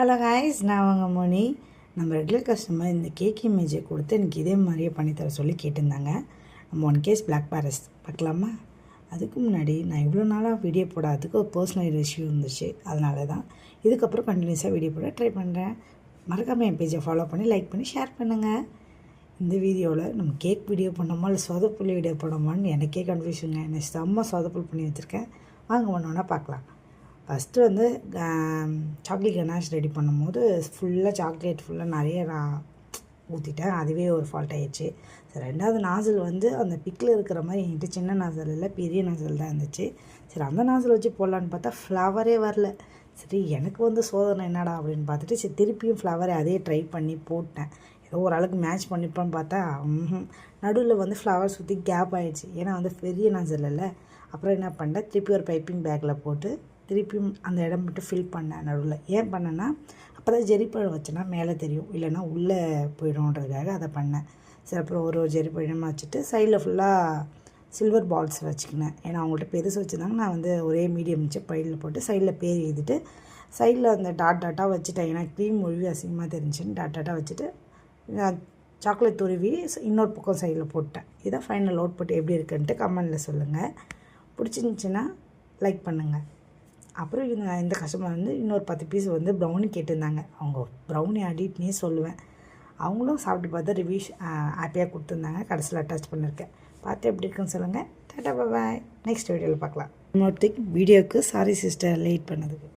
Hello guys, நான் அவங்க மோனி. நம்ம ரெகுலர் கஸ்டமர் இந்த கேக் இமேஜை கொடுத்து எனக்கு இதே மாதிரியே பண்ணித்தர சொல்லி கேட்டிருந்தாங்க. நம்ம 1 கேஸ் பிளாக் ஃபாரஸ்ட் பார்க்கலாமா? அதுக்கு முன்னாடி நான் இவ்வளோ நாளாக வீடியோ போடாததுக்கு ஒரு பர்சனல் இஷ்யூ இருந்துச்சு. அதனால தான் இதுக்கப்புறம் கண்டினியூஸாக வீடியோ போட ட்ரை பண்ணுறேன். மறக்காமல் என் பேஜை ஃபாலோ பண்ணி லைக் பண்ணி ஷேர் பண்ணுங்கள். இந்த வீடியோவில் நம்ம கேக் வீடியோ பண்ணோமா இல்லை சொதப்புல் வீடியோ பண்ணோமான்னு எனக்கே கன்ஃபியூஷனுங்க. என்னை செம்ம சொதப்புல் பண்ணி வச்சுருக்கேன். வாங்க ஒன்று பார்க்கலாம். ஃபஸ்ட்டு வந்து சாக்லேட் கனாஷ் ரெடி பண்ணும்போது ஃபுல்லாக சாக்லேட் நிறைய நான் ஊற்றிட்டேன். அதுவே ஒரு ஃபால்ட் ஆகிடுச்சு. சரி, ரெண்டாவது நாசில் வந்து அந்த பிக்கில் இருக்கிற மாதிரி என்கிட்ட சின்ன நாசில் இல்லை, பெரிய நாசில் தான் இருந்துச்சு. சரி, அந்த நாசில் வச்சு போடலான்னு பார்த்தா ஃப்ளவரே வரல. சரி, எனக்கு வந்து சோதனை என்னடா அப்படின்னு பார்த்துட்டு சரி திருப்பியும் ஃப்ளவரை அதே ட்ரை பண்ணி போட்டேன். ஏதோ ஓரளவுக்கு மேட்ச் பண்ணிப்போன்னு பார்த்தா நடுவில் வந்து ஃப்ளவர் சுற்றி கேப் ஆகிடுச்சு. ஏன்னா வந்து பெரிய நாசில் இல்லை. அப்புறம் என்ன பண்ணிட்டேன், திருப்பி ஒரு பைப்பிங் பேக்கில் போட்டு திருப்பியும் அந்த இடம் மட்டும் ஃபில் பண்ணேன் நடுவில். ஏன் பண்ணேன்னா அப்போ தான் ஜெரிப்பழம் வச்சேன்னா மேலே தெரியும், இல்லைன்னா உள்ளே போய்டும்ன்றதுக்காக அதை பண்ணேன். சரி, அப்புறம் ஒரு ஜெரிப்பழமாக வச்சுட்டு சைடில் ஃபுல்லாக சில்வர் பால்ஸ் வச்சுக்கினேன். ஏன்னா அவங்கள்ட்ட பெருசு வச்சுருந்தாங்க. நான் வந்து ஒரே மீடியம் வச்சு பையில் போட்டு சைடில் பேர் எழுதிட்டு சைடில் அந்த டாட்டாக வச்சுட்டேன். ஏன்னா க்ரீம் மொழி அசிங்கமாக தெரிஞ்சுன்னு டாட்டாக வச்சுட்டு சாக்லேட் துருவி இன்னொரு பக்கம் சைடில் போட்டேன். இதை ஃபைனல் லோட் போட்டு எப்படி இருக்குன்ட்டு கமெண்டில் சொல்லுங்கள். பிடிச்சிருந்துச்சின்னா லைக் பண்ணுங்கள். அப்புறம் இந்த கஸ்டமர் வந்து இன்னொரு 10 பீஸ் வந்து ப்ரௌனி கேட்டிருந்தாங்க. அவங்க ப்ரௌனி அடிட்னே சொல்லுவேன். அவங்களும் சாப்பிட்டு பார்த்தா ரிவ்யூஸ் ஹாப்பியாக கொடுத்துருந்தாங்க. கடைசியில் அட்டாச் பண்ணியிருக்கேன். பார்த்து எப்படி இருக்குன்னு சொல்லுங்கள். டாடா பாய். நெக்ஸ்ட் வீடியோவில் பார்க்கலாம். இன்னொருத்திக்கு வீடியோவுக்கு சாரி சிஸ்டர் லேட் பண்ணதுக்கு.